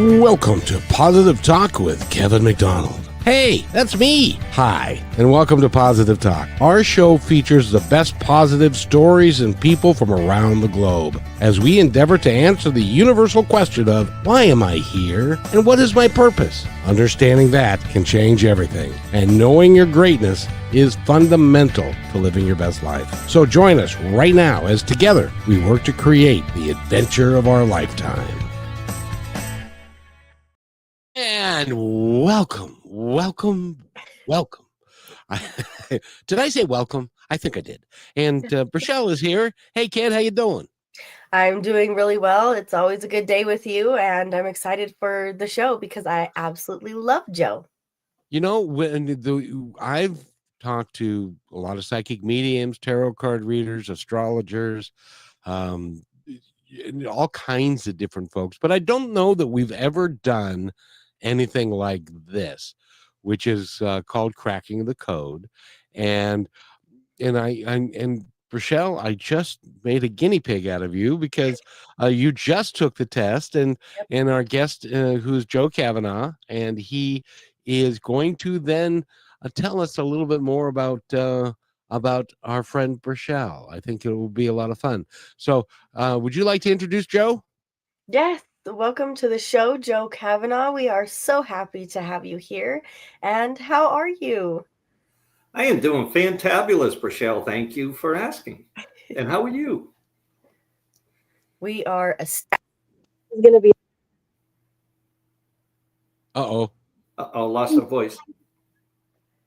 Welcome to Positive Talk with Kevin McDonald. Hey, that's me. Hi, and welcome to Positive Talk. Our show features the best positive stories and people from around the globe as we endeavor to answer the universal question of why am I here and what is my purpose? Understanding that can change everything, and knowing your greatness is fundamental to living your best life. So join us right now as together we work to create the adventure of our lifetime. And welcome. Did I say welcome? I think I did. And Rochelle is here. Hey, kid, how you doing? I'm doing really well. It's always a good day with you, and I'm excited for the show because I absolutely love Joe. You know, I've talked to a lot of psychic mediums, tarot card readers, astrologers, um, all kinds of different folks, but I don't know that we've ever done anything like this, which is called cracking the code. And and Rochelle, I just made a guinea pig out of you because you just took the test, and our guest, who's Joe Kavanagh, and he is going to then tell us a little bit more about our friend Rochelle. I think it will be a lot of fun. So, would you like to introduce Joe? Yes, welcome to the show, Joe Kavanagh. We are so happy to have you here. And how are you? I am doing fantabulous, Rochelle. Thank you for asking. And how are you? We are it's going to be. Uh-oh. Lost the voice.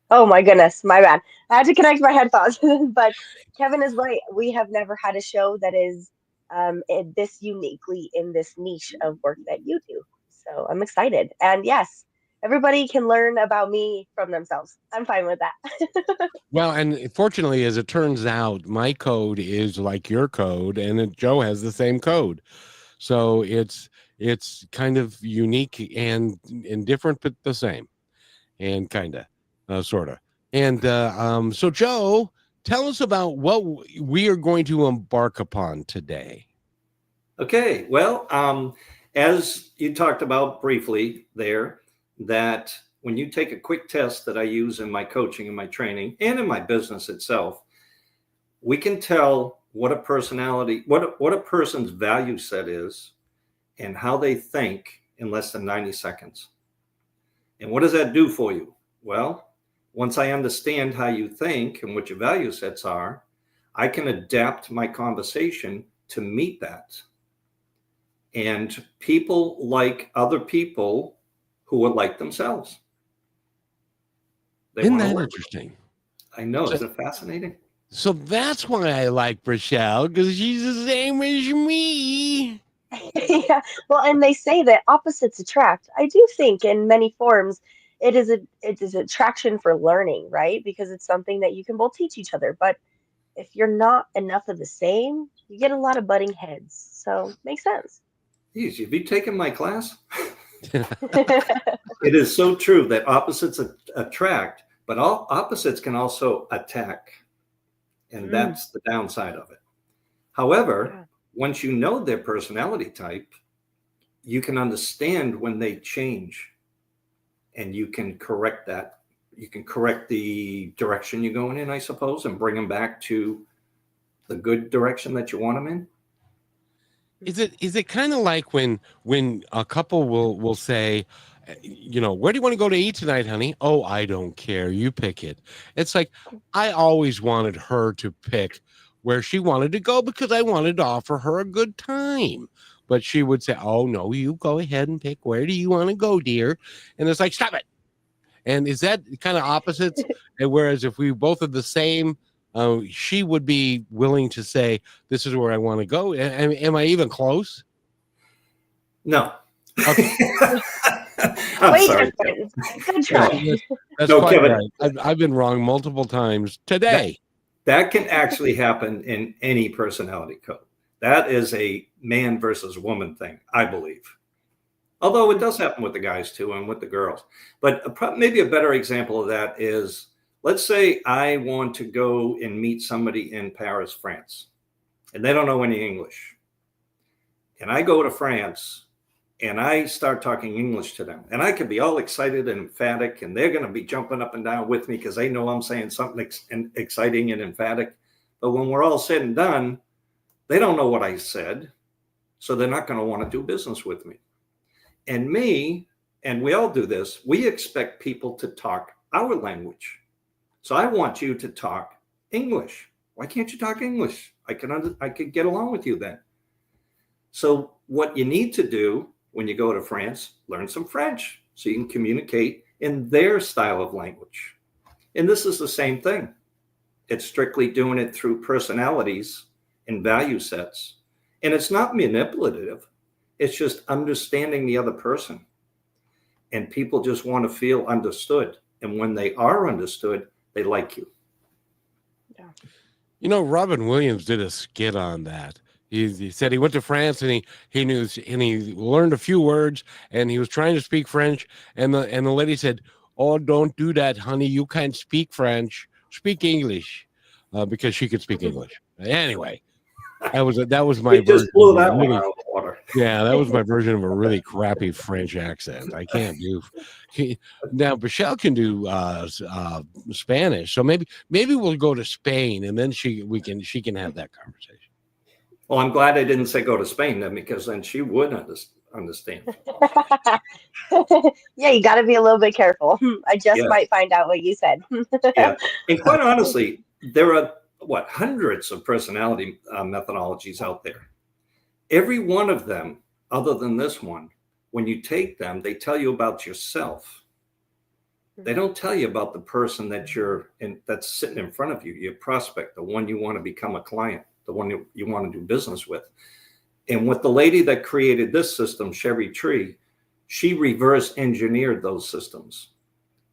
Oh my goodness, my bad. I had to connect my headphones. But Kevin is right. We have never had a show that is this uniquely in this niche of work that you do. So I'm excited. And yes, everybody can learn about me from themselves. I'm fine with that. Well, and fortunately, as it turns out, my code is like your code, and Joe has the same code. So it's kind of unique and different, but the same, and kind of, sort of. And so, Joe, tell us about what we are going to embark upon today. Okay. Well, as you talked about briefly there, that when you take a quick test that I use in my coaching and my training and in my business itself, we can tell what a personality, what a person's value set is and how they think in less than 90 seconds. And what does that do for you? Well, once I understand how you think and what your value sets are, I can adapt my conversation to meet that. And people like other people who are like themselves. Isn't that interesting? I know. Isn't it fascinating? So that's why I like Rochelle, because she's the same as me. Yeah, well, and they say that opposites attract. I do think in many forms it is attraction for learning, right? Because it's something that you can both teach each other. But if you're not enough of the same, you get a lot of butting heads. So makes sense. Geez, have you taken my class? It is so true that opposites attract, but all opposites can also attack. And that's the downside of it. However, once you know their personality type, you can understand when they change and you can correct that. You can correct the direction you're going in, I suppose, and bring them back to the good direction that you want them in. Is it kind of like when a couple will say, where do you want to go to eat tonight, honey? Oh, I don't care. You pick it. It's like I always wanted her to pick where she wanted to go because I wanted to offer her a good time. But she would say, oh, no, you go ahead and pick. Where do you want to go, dear? And it's like, stop it. And is that kind of opposites? And whereas if we both are the same, she would be willing to say, this is where I want to go. Am I even close? No. Okay. I'm sorry. Good try. That's no, quite Kevin, right. I've been wrong multiple times today. That can actually happen in any personality code. That is a man versus woman thing, I believe. Although it does happen with the guys too and with the girls. But maybe a better example of that is, let's say I want to go and meet somebody in Paris, France, and they don't know any English. And I go to France and I start talking English to them, and I can be all excited and emphatic, and they're going to be jumping up and down with me because they know I'm saying something exciting and emphatic. But when we're all said and done, they don't know what I said, so they're not going to want to do business with me. And me, and we all do this, we expect people to talk our language. So I want you to talk English. Why can't you talk English? I could get along with you then. So what you need to do when you go to France, learn some French so you can communicate in their style of language. And this is the same thing. It's strictly doing it through personalities and value sets. And it's not manipulative. It's just understanding the other person. And people just want to feel understood. And when they are understood, they like you. Yeah. You know, Robin Williams did a skit on that. He said he went to France and he knew, and he learned a few words, and he was trying to speak French, and the lady said, "Oh, don't do that, honey. You can't speak French. Speak English," because she could speak English. Anyway, that was my It just version. blew that one out of the water. Yeah, that was my version of a really crappy French accent. I can't do. Now Michelle can do Spanish, so maybe we'll go to Spain, and then she can have that conversation. Well, I'm glad I didn't say go to Spain then, because then she would understand. Yeah, you got to be a little bit careful. I just might find out what you said. Yeah, and quite honestly, there are hundreds of personality methodologies out there. Every one of them, other than this one, when you take them, they tell you about yourself. They don't tell you about the person that's sitting in front of you, your prospect, the one you want to become a client, the one you want to do business with. And with the lady that created this system, Sherry Tree, she reverse engineered those systems.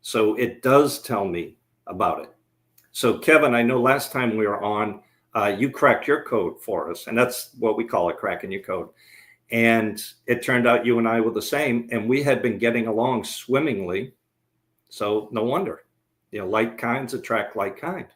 So it does tell me about it. So Kevin, I know last time we were on, you cracked your code for us, and that's what we call it, cracking your code. And it turned out you and I were the same, and we had been getting along swimmingly. So no wonder, like kinds attract like kind.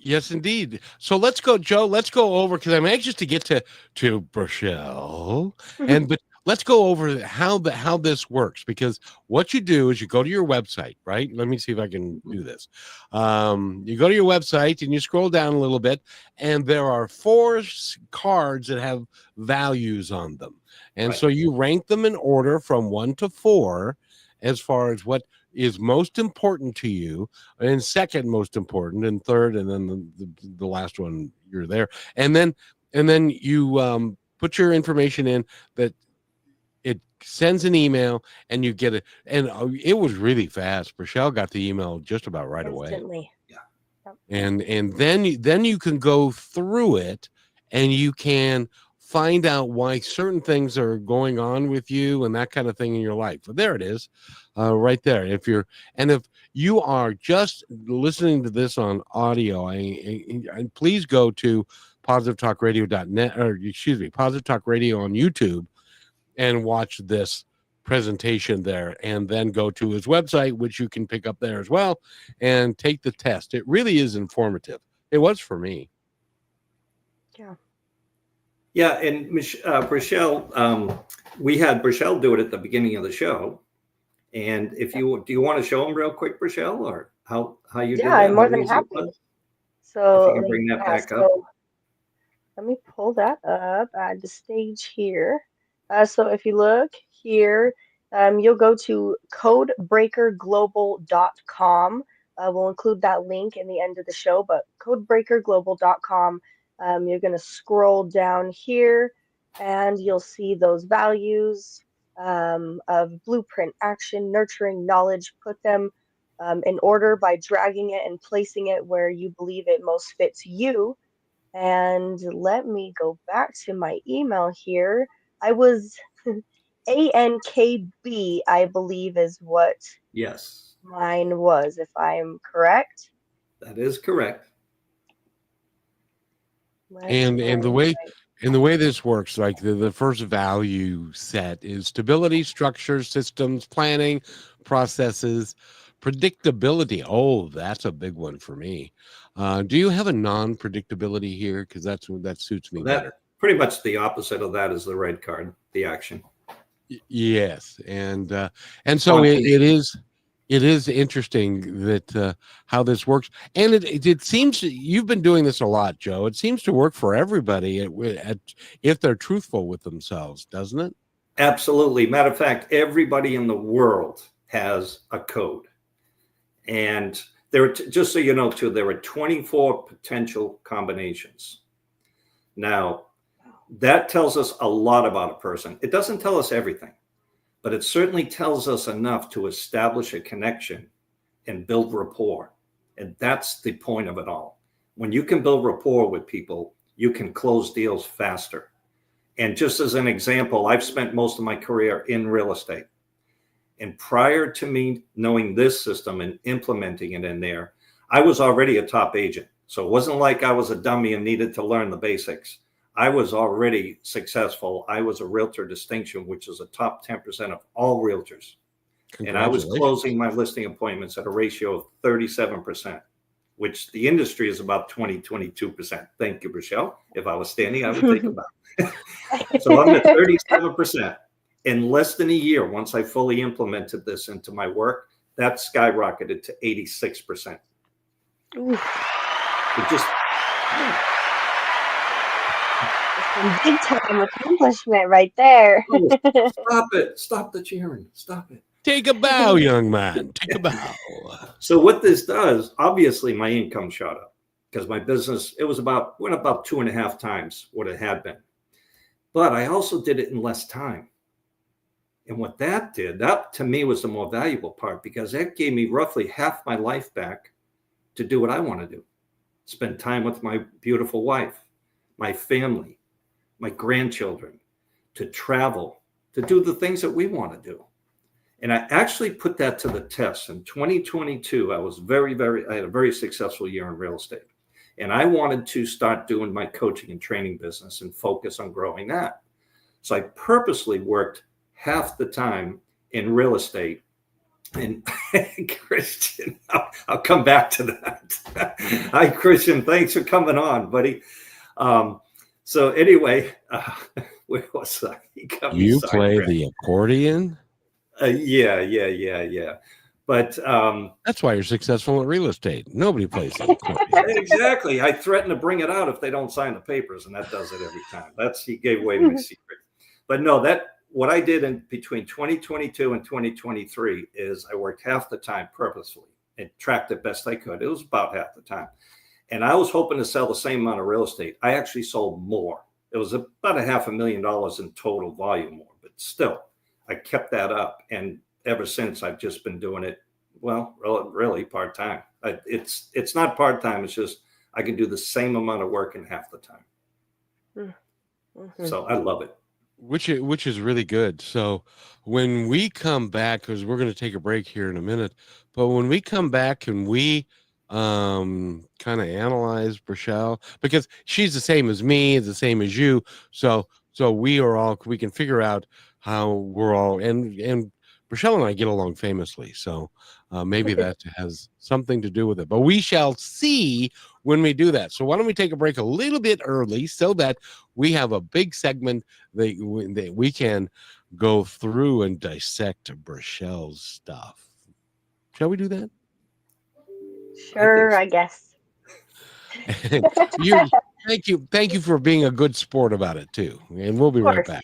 Yes, indeed. So let's go, Joe. Let's go over, because I'm anxious to get to Rochelle, but let's go over how this works, because what you do is you go to your website, right? Let me see if I can do this. You go to your website and you scroll down a little bit, and there are 4 cards that have values on them, and so you rank them in order from 1 to 4 as far as what is most important to you, and second most important, and third, and then the last one, you're there, and then you put your information in, that it sends an email, and you get it. And it was really fast. Rochelle got the email just about right away. Yeah. And then you can go through it, and you can find out why certain things are going on with you and that kind of thing in your life. But there it is, right there. If you are just listening to this on audio, and please go to positivetalkradio.net, or Positive Talk Radio on YouTube, and watch this presentation there, and then go to his website, which you can pick up there as well, and take the test. It really is informative. It was for me. Yeah, and Rochelle, we had Rochelle do it at the beginning of the show. And do you want to show them real quick, Rochelle, or how you did that? I'm more than happy. So if you can bring that back up. Let me pull that up. Add the stage here. So if you look here, you'll go to codebreakerglobal.com. We'll include that link in the end of the show, but codebreakerglobal.com. You're going to scroll down here, and you'll see those values of blueprint, action, nurturing, knowledge. Put them in order by dragging it and placing it where you believe it most fits you. And let me go back to my email here. I was ANKB, I believe, is what mine was, if I'm correct. That is correct. And the way this works, like the first value set is stability, structure, systems, planning, processes, predictability. Oh, that's a big one for me. Do you have a non-predictability here? Because that suits me better. pretty much the opposite of that is the red card, the action. Yes, and so it is interesting that how this works, and it seems you've been doing this a lot, Joe. It seems to work for everybody if they're truthful with themselves, doesn't it? Absolutely. Matter of fact, everybody in the world has a code, and just so you know, too, there are 24 potential combinations. Now, that tells us a lot about a person. It doesn't tell us everything, but it certainly tells us enough to establish a connection and build rapport. And that's the point of it all. When you can build rapport with people, you can close deals faster. And just as an example, I've spent most of my career in real estate. And prior to me knowing this system and implementing it in there, I was already a top agent. So it wasn't like I was a dummy and needed to learn the basics. I was already successful. I was a realtor distinction, which is a top 10% of all realtors. And I was closing my listing appointments at a ratio of 37%, which the industry is about 22%. Thank you, Rochelle. If I was standing, I would take a bow. So I'm at 37%. In less than a year, once I fully implemented this into my work, that skyrocketed to 86%. It just... Big time accomplishment right there. Stop it. Stop the cheering. Stop it. Take a bow, young man. Take a bow. So what this does, obviously my income shot up because my business, went about 2.5 times what it had been. But I also did it in less time. And what that did, that to me was the more valuable part because that gave me roughly half my life back to do what I want to do. Spend time with my beautiful wife, my family, my grandchildren, to travel, to do the things that we want to do. And I actually put that to the test. In 2022, I was I had a very successful year in real estate. And I wanted to start doing my coaching and training business and focus on growing that. So I purposely worked half the time in real estate. And Christian, I'll come back to that. Hi, Christian. Thanks for coming on, buddy. So anyway, where was I? You play the accordion? Yeah. But that's why you're successful in real estate. Nobody plays the accordion. Exactly. I threaten to bring it out if they don't sign the papers, and that does it every time. He gave away my secret. But no, what I did in between 2022 and 2023 is I worked half the time purposefully and tracked it best I could. It was about half the time. And I was hoping to sell the same amount of real estate. I actually sold more. It was about $500,000 in total volume more, but still, I kept that up. And ever since, I've just been doing it, well, really part-time. It's not part-time. It's just I can do the same amount of work in half the time. Mm-hmm. So I love it. Which is really good. So when we come back, because we're going to take a break here in a minute, but when we come back and we kind of analyze Rochelle, because she's the same as me, the same as you, so we can figure out how we're all, and Rochelle and I get along famously, so maybe that has something to do with it, but we shall see when we do that. So why don't we take a break a little bit early so that we have a big segment that we can go through and dissect Rochelle's stuff. Shall we do that? Sure, I guess. Thank you for being a good sport about it too. And we'll be right back.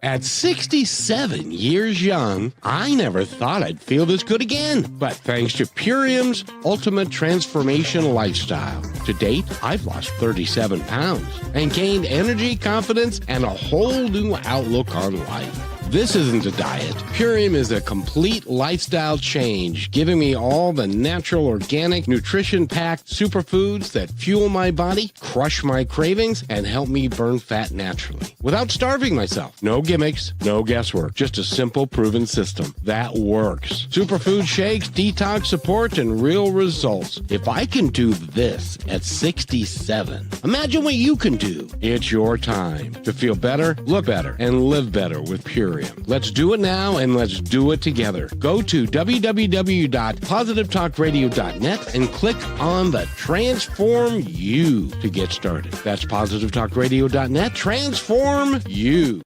At 67 years young, I never thought I'd feel this good again. But thanks to Purium's Ultimate Transformation Lifestyle, to date, I've lost 37 pounds and gained energy, confidence, and a whole new outlook on life. This isn't a diet. Purium is a complete lifestyle change, giving me all the natural, organic, nutrition-packed superfoods that fuel my body, crush my cravings, and help me burn fat naturally without starving myself. No gimmicks, no guesswork, just a simple, proven system that works. Superfood shakes, detox support, and real results. If I can do this at 67, imagine what you can do. It's your time to feel better, look better, and live better with Purium. Equilibrium. Let's do it now, and let's do it together. Go to www.positivetalkradio.net and click on the Transform You to get started. That's positivetalkradio.net. Transform You.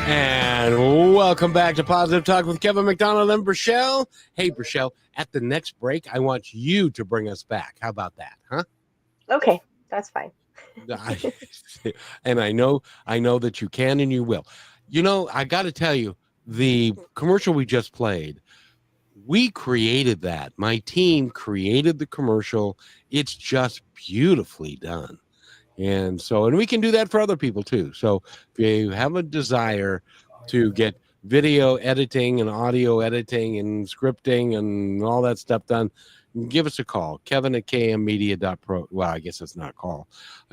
And welcome back to Positive Talk with Kevin McDonald and Brichelle. Hey, Brichelle, at the next break, I want you to bring us back. How about that, huh? Okay, that's fine. And I know that you can and you will. You know, I got to tell you, the commercial we just played, we created that. My team created the commercial. It's just beautifully done. And we can do that for other people too. So if you have a desire to get video editing and audio editing and scripting and all that stuff done, give us a call, kevin@kmmedia.pro. Well, I guess it's not a call.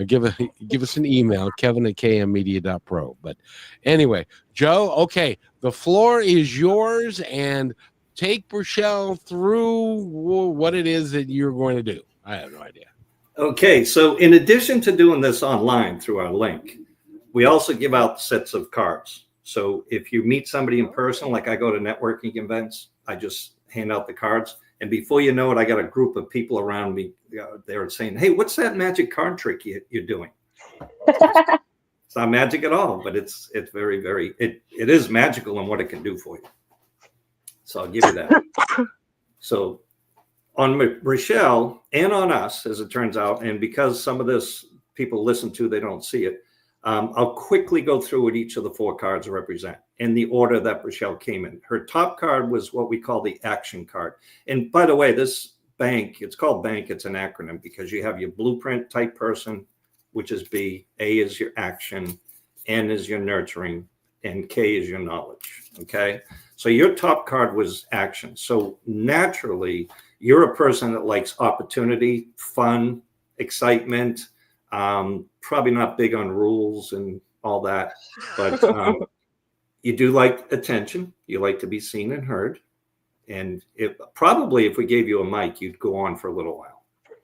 Give us an email, kevin@kmmedia.pro. But anyway, Joe, okay, the floor is yours, and take Brichelle through what it is that you're going to do. I have no idea. Okay, so in addition to doing this online through our link, we also give out sets of cards. So if you meet somebody in person, like I go to networking events, I just hand out the cards. And before you know it, I got a group of people around me. They're saying, hey, what's that magic card trick you're doing? It's not magic at all, but it's very, very, it is magical in what it can do for you. So I'll give you that. So on Brichelle and on us, as it turns out, and because some of this people listen to, they don't see it, I'll quickly go through what each of the 4 cards represent in the order that Brichelle came in. Her top card was what we call the action card. And by the way, this bank, it's called bank, it's an acronym because you have your blueprint type person, which is B, A is your action, N is your nurturing, and K is your knowledge, okay? So your top card was action. So naturally, you're a person that likes opportunity, fun, excitement, probably not big on rules and all that, but you do like attention. You like to be seen and heard. And if we gave you a mic, you'd go on for a little while.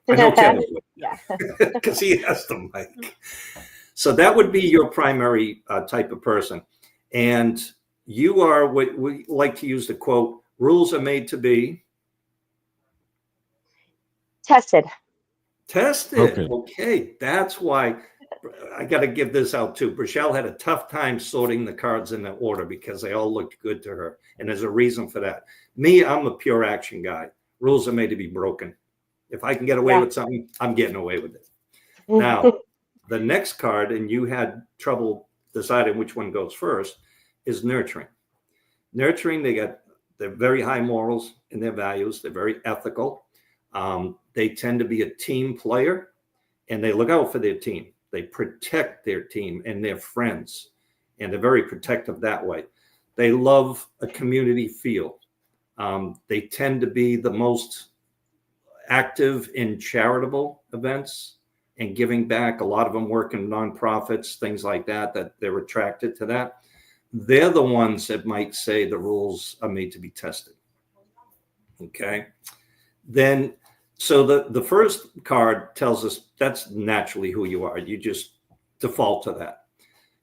I know Kevin would. Yeah. Because he has the mic. So that would be your primary type of person. And you are what we like to use the quote, rules are made to be Tested. Okay. That's why I got to give this out too. Brichelle had a tough time sorting the cards in that order because they all looked good to her. And there's a reason for that. Me, I'm a pure action guy. Rules are made to be broken. If I can get away with something, I'm getting away with it. Now, the next card, and you had trouble deciding which one goes first, is nurturing. Nurturing, they're very high morals in their values. They're very ethical. They tend to be a team player, and they look out for their team. They protect their team and their friends, and they're very protective that way. They love a community feel. They tend to be the most active in charitable events and giving back. A lot of them work in nonprofits, things like that they're attracted to that. They're the ones that might say the rules are made to be tested. Okay. Then, so the first card tells us that's naturally who you are. You just default to that.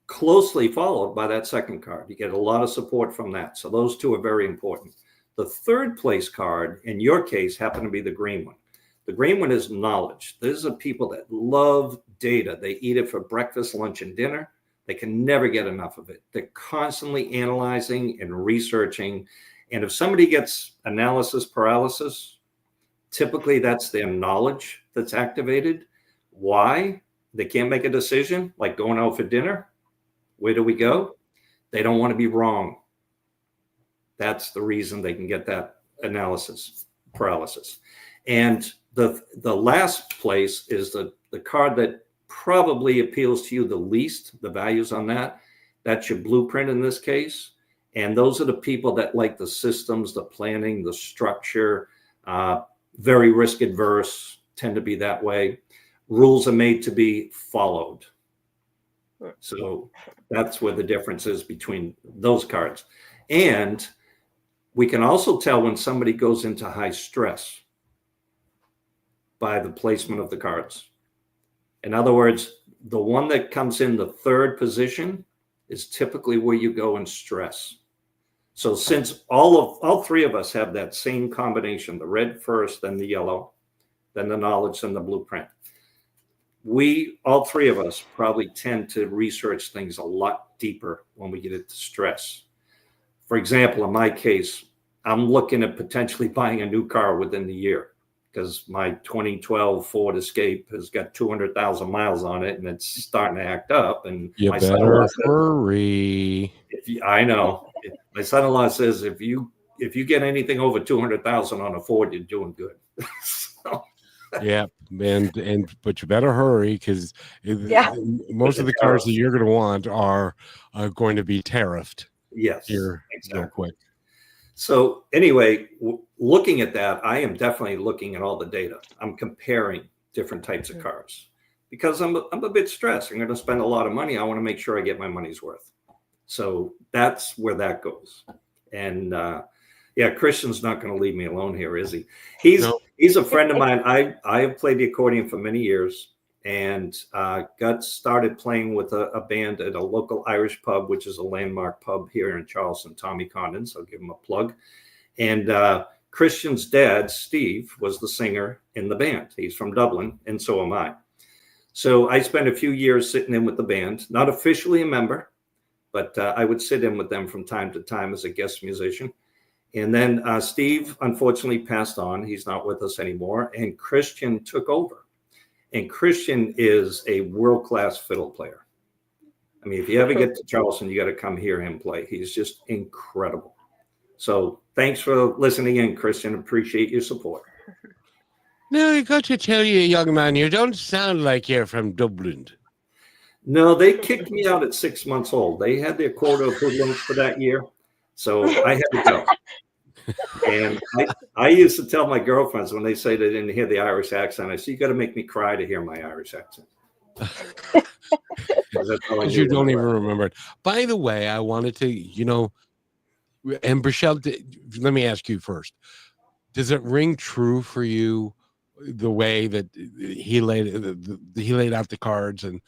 Closely followed by that second card. You get a lot of support from that. So those two are very important. The third place card, in your case, happened to be the green one. The green one is knowledge. These are people that love data. They eat it for breakfast, lunch, and dinner. They can never get enough of it. They're constantly analyzing and researching. And if somebody gets analysis paralysis, typically that's their knowledge that's activated. Why? They can't make a decision, like going out for dinner. Where do we go? They don't want to be wrong. That's the reason they can get that analysis paralysis. And the last place is the card that probably appeals to you the least, the values on that. That's your blueprint in this case. And those are the people that like the systems, the planning, the structure, very risk adverse, tend to be that way. Rules are made to be followed. So that's where the difference is between those cards. And we can also tell when somebody goes into high stress by the placement of the cards. In other words, the one that comes in the third position is typically where you go in stress. So since all three of us have that same combination, the red first, then the yellow, then the knowledge, then the blueprint, all three of us probably tend to research things a lot deeper when we get into stress. For example, in my case, I'm looking at potentially buying a new car within the year because my 2012 Ford Escape has got 200,000 miles on it and it's starting to act up. And You my better son-in-law says, hurry. I know. My son-in-law says if you get anything over 200,000 on a Ford, you're doing good. So, Yeah, but you better hurry because Yeah. most of the cars that you're going to want are going to be tariffed. Yes, Here, exactly. real quick. So anyway, looking at that, I am definitely looking at all the data. I'm comparing different types of cars because I'm a bit stressed. I'm going to spend a lot of money. I want to make sure I get my money's worth. So that's where that goes. And yeah, Christian's not going to leave me alone here, is he? He's a friend of mine. I have played the accordion for many years and got started playing with a band at a local Irish pub, which is a landmark pub here in Charleston, Tommy Condon's. I'll give him a plug. And Christian's dad, Steve, was the singer in the band. He's from Dublin, and so am I. So I spent a few years sitting in with the band, not officially a member, but I would sit in with them from time to time as a guest musician. And then Steve, unfortunately, passed on. He's not with us anymore. And Christian took over. And Christian is a world-class fiddle player. I mean, if you ever get to Charleston, you got to come hear him play. He's just incredible. So thanks for listening in, Christian. Appreciate your support. Now, I got to tell you, young man, you don't sound like you're from Dublin. No, they kicked me out at 6 months old. They had their quota of hoodlums for that year. So I had to go. And I used to tell my girlfriends when they say they didn't hear the Irish accent, I say, you got to make me cry to hear my Irish accent. Because you don't even remember it. By the way, I wanted to, and Michelle, let me ask you first. Does it ring true for you the way that he laid out the cards and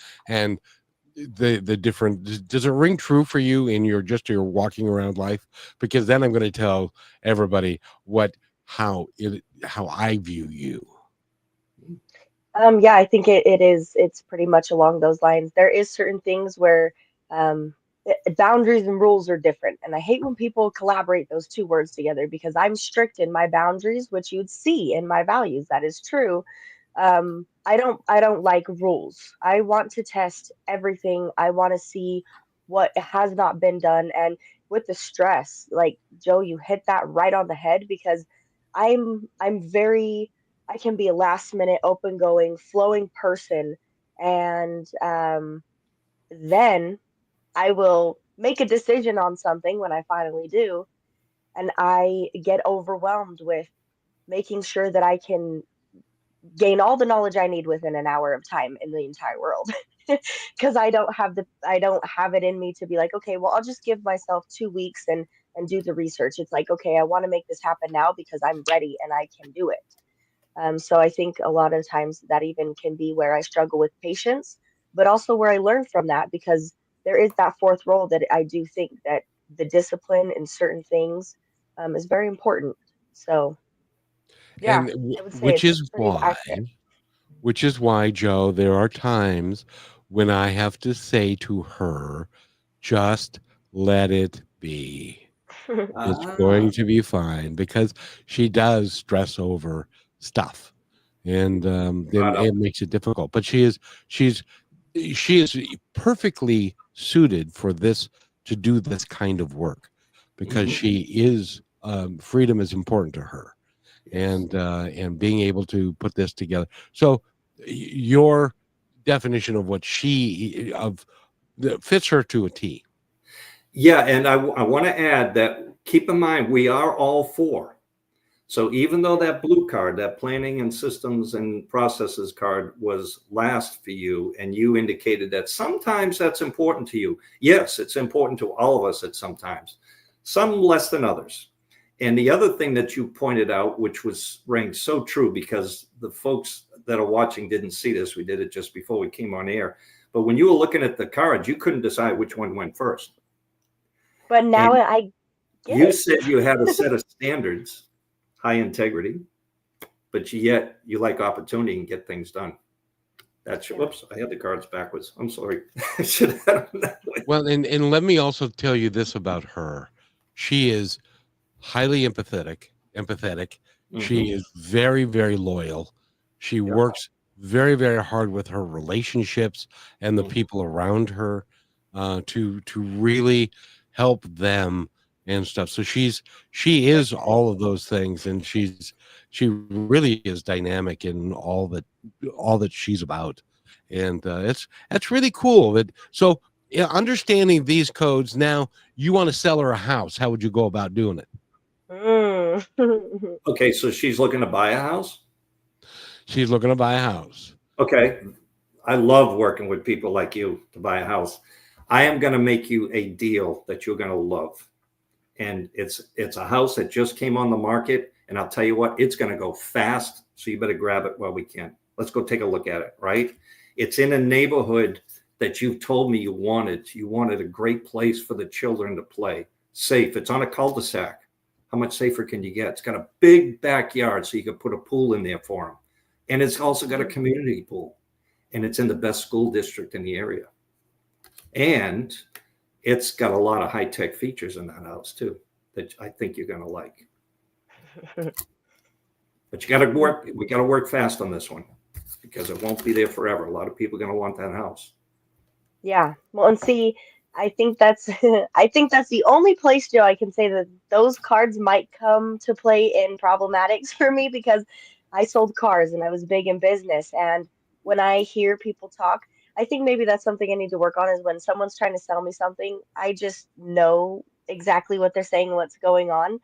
the different, does it ring true for you in your walking around life? Because then I'm going to tell everybody how I view you. Yeah, I think it's pretty much along those lines. There is certain things where boundaries and rules are different. And I hate when people collaborate those two words together because I'm strict in my boundaries, which you'd see in my values. That is true. I don't like rules. I want to test everything. I want to see what has not been done. And with the stress, like Joe, you hit that right on the head because I'm very, I can be a last minute, open going, flowing person. And then I will make a decision on something when I finally do. And I get overwhelmed with making sure that I can gain all the knowledge I need within an hour of time in the entire world. Because I don't have it in me to be like, okay, well, I'll just give myself 2 weeks and do the research. It's like, okay, I want to make this happen now because I'm ready and I can do it. So I think a lot of times that even can be where I struggle with patience, but also where I learn from that because there is that fourth role that I do think that the discipline in certain things is very important. So yeah, And I would say which it's is pretty accurate. Joe, there are times when I have to say to her, just let it be. It's going to be fine because she does stress over stuff, and then it makes it difficult. But she is perfectly suited for this to do this kind of work because she is freedom is important to her, and being able to put this together. So your definition of what that fits her to a T. Yeah, and I want to add that keep in mind we are all four. So even though that blue card, that planning and systems and processes card was last for you, and you indicated that sometimes that's important to you. Yes, it's important to all of us at sometimes, some less than others. And the other thing that you pointed out, which rang so true because the folks that are watching didn't see this, we did it just before we came on air, But when you were looking at the cards, you couldn't decide which one went first. But now And I get you it. said you had a set of standards, high integrity, but yet you like opportunity and get things done. That's whoops, I had the cards backwards. I'm sorry. I should have had them that way. Well, and let me also tell you this about her. She is highly empathetic. She is very, very loyal. She works very, very hard with her relationships and the people around her to really help them and stuff. So she is all of those things, and she really is dynamic in all that she's about, and that's really cool. So yeah, understanding these codes now, you want to sell her a house. How would you go about doing it? Okay, so she's looking to buy a house. She's looking to buy a house. Okay, I love working with people like you to buy a house. I am going to make you a deal that you're going to love, and it's a house that just came on the market, and I'll tell you what, it's going to go fast, so you better grab it while we can. Let's go take a look at it. Right, it's in a neighborhood that you've told me you wanted. You wanted a great place for the children to play, safe. It's on a cul-de-sac. How much safer can you get? It's got a big backyard, so you could put a pool in there for them. And it's also got a community pool. And it's in the best school district in the area. And it's got a lot of high-tech features in that house, too, that I think you're going to like. But you got to work. We got to work fast on this one because it won't be there forever. A lot of people are going to want that house. Yeah. Well, and see, I think that's I think that's the only place, Joe, I can say that those cards might come to play in problematics for me because I sold cars and I was big in business. And when I hear people talk, I think maybe that's something I need to work on is when someone's trying to sell me something, I just know exactly what they're saying, what's going on.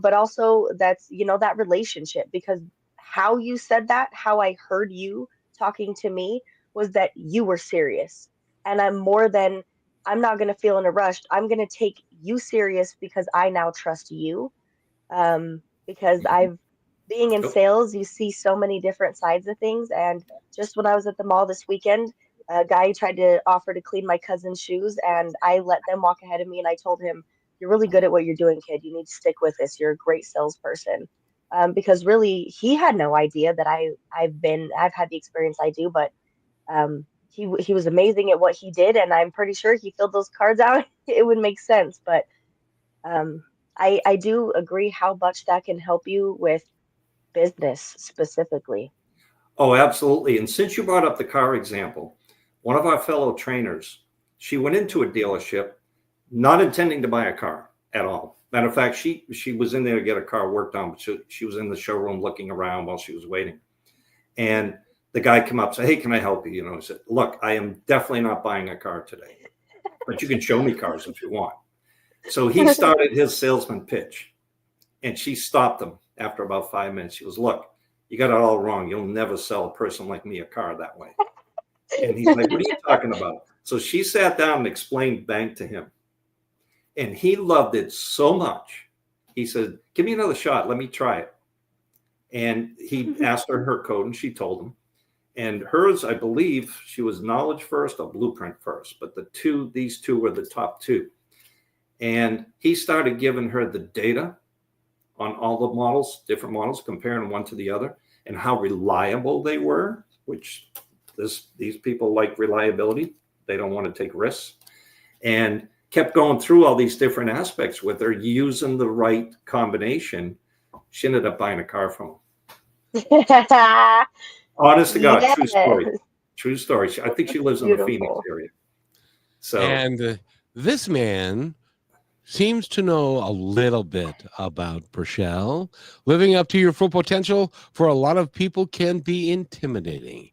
But also that's, that relationship because how you said that, how I heard you talking to me was that you were serious. And I'm not going to feel in a rush. I'm going to take you serious because I now trust you. Because being in sales, you see so many different sides of things. And just when I was at the mall this weekend, a guy tried to offer to clean my cousin's shoes, and I let them walk ahead of me. And I told him, "You're really good at what you're doing, kid. You need to stick with this. You're a great salesperson." Because really, he had no idea that I've had the experience I do, but he was amazing at what he did, and I'm pretty sure he filled those cards out. It would make sense, but um, I do agree how much that can help you with business specifically. Oh, absolutely. And since you brought up the car example, one of our fellow trainers, she went into a dealership not intending to buy a car at all. Matter of fact, she was in there to get a car worked on, but she was in the showroom looking around while she was waiting. And the guy came up and said, "Hey, can I help you?" I said, "Look, I am definitely not buying a car today, but you can show me cars if you want." So he started his salesman pitch, and she stopped him after about 5 minutes. She goes, "Look, you got it all wrong. You'll never sell a person like me a car that way." And he's like, "What are you talking about?" So she sat down and explained bank to him. And he loved it so much. He said, "Give me another shot. Let me try it." And he asked her code, and she told him. And hers, I believe, she was knowledge first or blueprint first. But these two were the top two. And he started giving her the data on all the models, different models, comparing one to the other, and how reliable they were, which these people like reliability. They don't want to take risks. And kept going through all these different aspects with her, using the right combination. She ended up buying a car from him. Honest to God, true story. True story. I think she lives in the Phoenix area. So, and this man seems to know a little bit about Burchell. Living up to your full potential for a lot of people can be intimidating.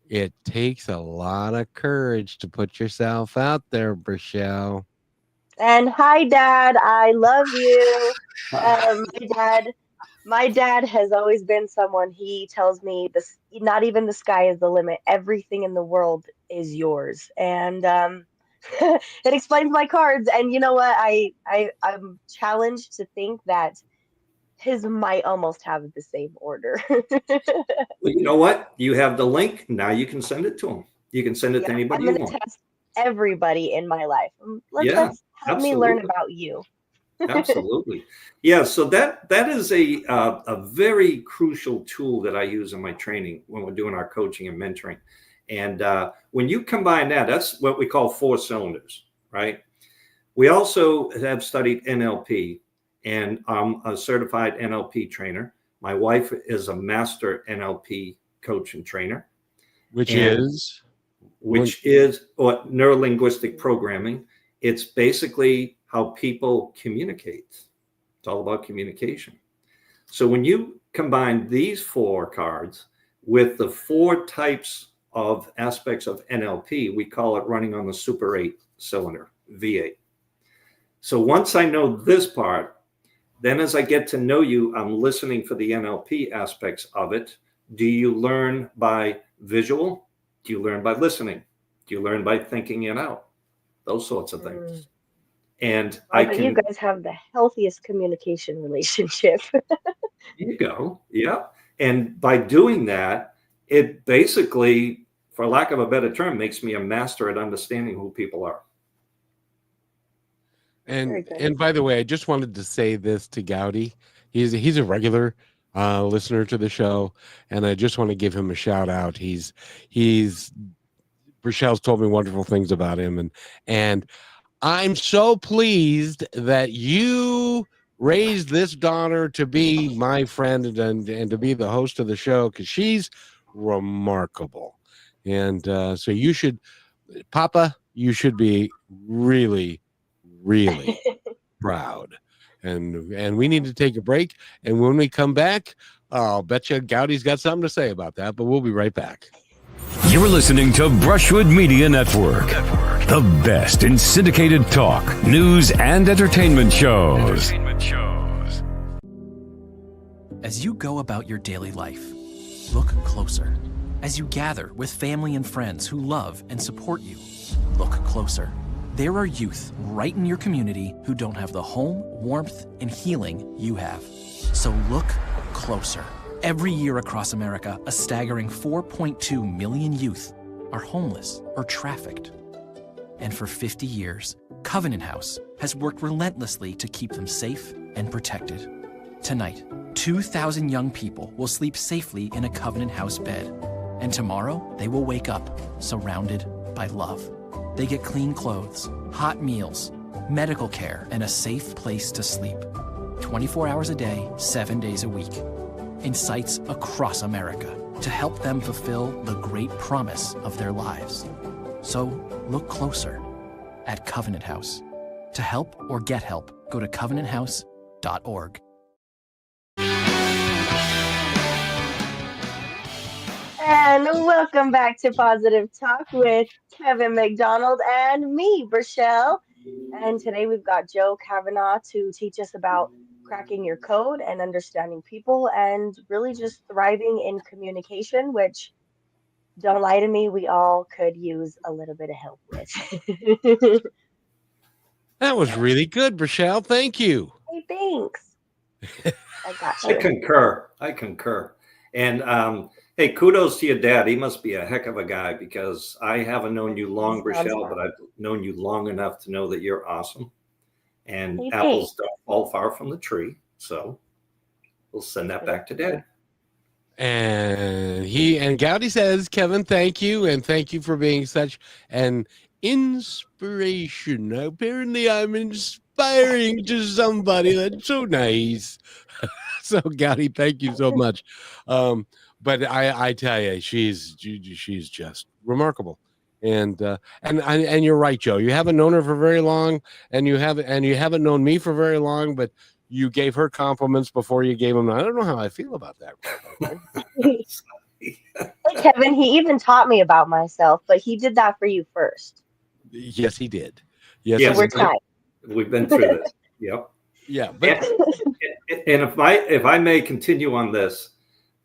It takes a lot of courage to put yourself out there, Burchell. And hi, Dad. I love you. My dad has always been someone. He tells me this: not even the sky is the limit. Everything in the world is yours, and it explains my cards. And you know what? I'm challenged to think that his might almost have the same order. well, you know what? You have the link. Now you can send it to him. You can send it to Yeah, anybody I'm you gonna want. test everybody in my life. Yeah, Let's help me learn absolutely. about you. Absolutely. Yeah. So that is a very crucial tool that I use in my training when we're doing our coaching and mentoring. And when you combine that, that's what we call 4 cylinders, right? We also have studied NLP, and I'm a certified NLP trainer. My wife is a master NLP coach and trainer, Which and is which is what neuro-linguistic programming. It's basically how people communicate. It's all about communication. So when you combine these 4 cards with the 4 types of aspects of NLP, we call it running on the Super 8 cylinder, V8. So once I know this part, then as I get to know you, I'm listening for the NLP aspects of it. Do you learn by visual? Do you learn by listening? Do you learn by thinking it out? Those sorts of things. And I I bet you can, guys have the healthiest communication relationship. you go. Yeah. And by doing that, it basically, for lack of a better term, makes me a master at understanding who people are. Very And good. and by the way, I just wanted to say this to Gowdy. He's a regular listener to the show, and I just want to give him a shout out. He's Rochelle's told me wonderful things about him, and I'm so pleased that you raised this daughter to be my friend and to be the host of the show, because she's remarkable. And so you should, Papa, you should be really, really proud. And we need to take a break. And when we come back, I'll bet you Gowdy's got something to say about that, but we'll be right back. You're listening to Brushwood Media Network, the best in syndicated talk, news, and entertainment shows. As you go about your daily life, look closer. As you gather with family and friends who love and support you, look closer. There are youth right in your community who don't have the home, warmth, and healing you have. So look closer. Every year across America, a staggering 4.2 million youth are homeless or trafficked. And for 50 years, Covenant House has worked relentlessly to keep them safe and protected. Tonight, 2,000 young people will sleep safely in a Covenant House bed. And tomorrow, they will wake up surrounded by love. They get clean clothes, hot meals, medical care, and a safe place to sleep. 24 hours a day, 7 days a week. In sites across America to help them fulfill the great promise of their lives. So look closer at Covenant House. To help or get help, go to covenanthouse.org. And welcome back to Positive Talk with Kevin McDonald and me, Rochelle. And today we've got Joe Kavanagh to teach us about cracking your code and understanding people and really just thriving in communication, which, don't lie to me, we all could use a little bit of help with. That was really good, Rochelle. Thank you. Hey, thanks. I got I you. concur. And hey, kudos to your dad. He must be a heck of a guy, because I haven't known you long, Sounds Rochelle, fun. but I've known you long enough to know that you're awesome. And Hey, apples don't fall far from the tree. So we'll send that back to Dad. And Gowdy says, Kevin, thank you, and thank you for being such an inspiration. Apparently, I'm inspiring to somebody. That's so nice. So, Gowdy, thank you so much. But I tell you, she's just remarkable. And you're right, Joe. You haven't known her for very long, and you haven't known me for very long, but you gave her compliments before you gave them. I don't know how I feel about that. Hey, Kevin, he even taught me about myself, but he did that for you first. Yes, he did. Yes, Yes, So we're he did. tied. we've been through this. Yep. Yeah, but And if I may continue on this,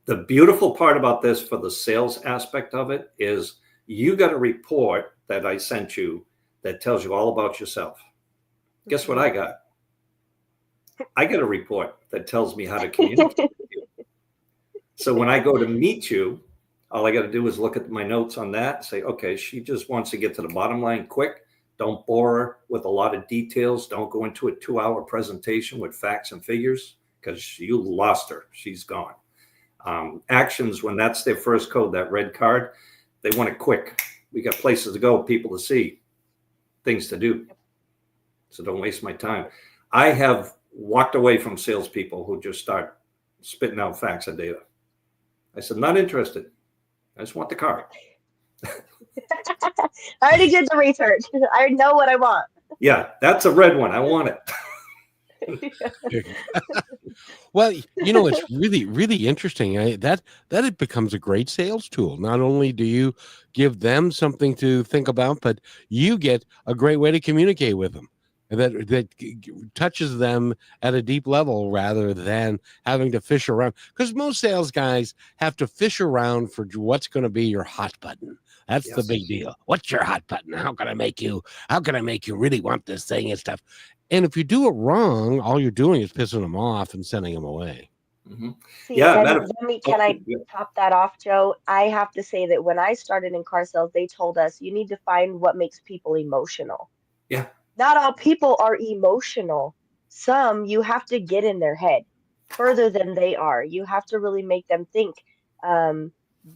the beautiful part about this for the sales aspect of it is you got a report that I sent you that tells you all about yourself. Guess what I got? I get a report that tells me how to communicate with you. So when I go to meet you, All I got to do is look at my notes on that and say, okay, she just wants to get to the bottom line quick. Don't bore her with a lot of details. Don't go into a 2-hour presentation with facts and figures, because you lost her. She's gone. Actions, when that's their first code, that red card, they want it quick. We got places to go, people to see, things to do. So don't waste my time. I have walked away from salespeople who just start spitting out facts and data. I said, not interested. I just want the car. I already did the research. I know what I want. Yeah, that's a red one. I want it. Well, it's really, really interesting. That it becomes a great sales tool. Not only do you give them something to think about, but you get a great way to communicate with them, and that touches them at a deep level rather than having to fish around. Because most sales guys have to fish around for what's going to be your hot button. That's the big deal. What's your hot button? How can I make you really want this thing and stuff? And if you do it wrong, all you're doing is pissing them off and sending them away. Mm-hmm. See, can I top that off, Joe? I have to say that when I started in car sales, they told us you need to find what makes people emotional. Yeah. Not all people are emotional. Some you have to get in their head further than they are. You have to really make them think.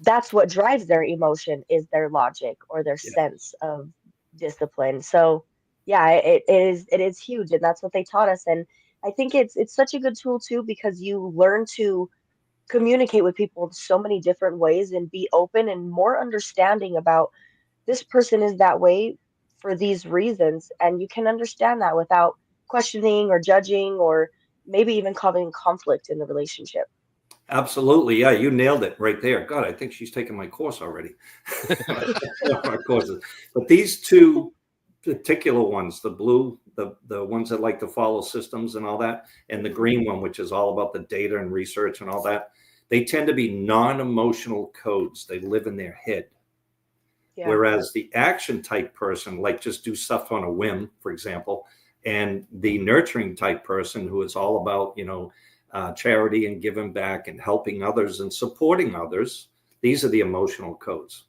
That's what drives their emotion, is their logic or their sense of discipline. So yeah, it is huge, and that's what they taught us. And I think it's such a good tool too, because you learn to communicate with people in so many different ways and be open and more understanding about this person is that way for these reasons, and you can understand that without questioning or judging or maybe even causing conflict in the relationship. Absolutely. Yeah, you nailed it right there. God, I think she's taken my course already. Our courses. But these two particular ones, the blue, the ones that like to follow systems and all that, and the green one, which is all about the data and research and all that, they tend to be non-emotional codes. They live in their head. Yeah. Whereas the action type person, like just do stuff on a whim, for example, and the nurturing type person who is all about, charity and giving back and helping others and supporting others, these are the emotional codes.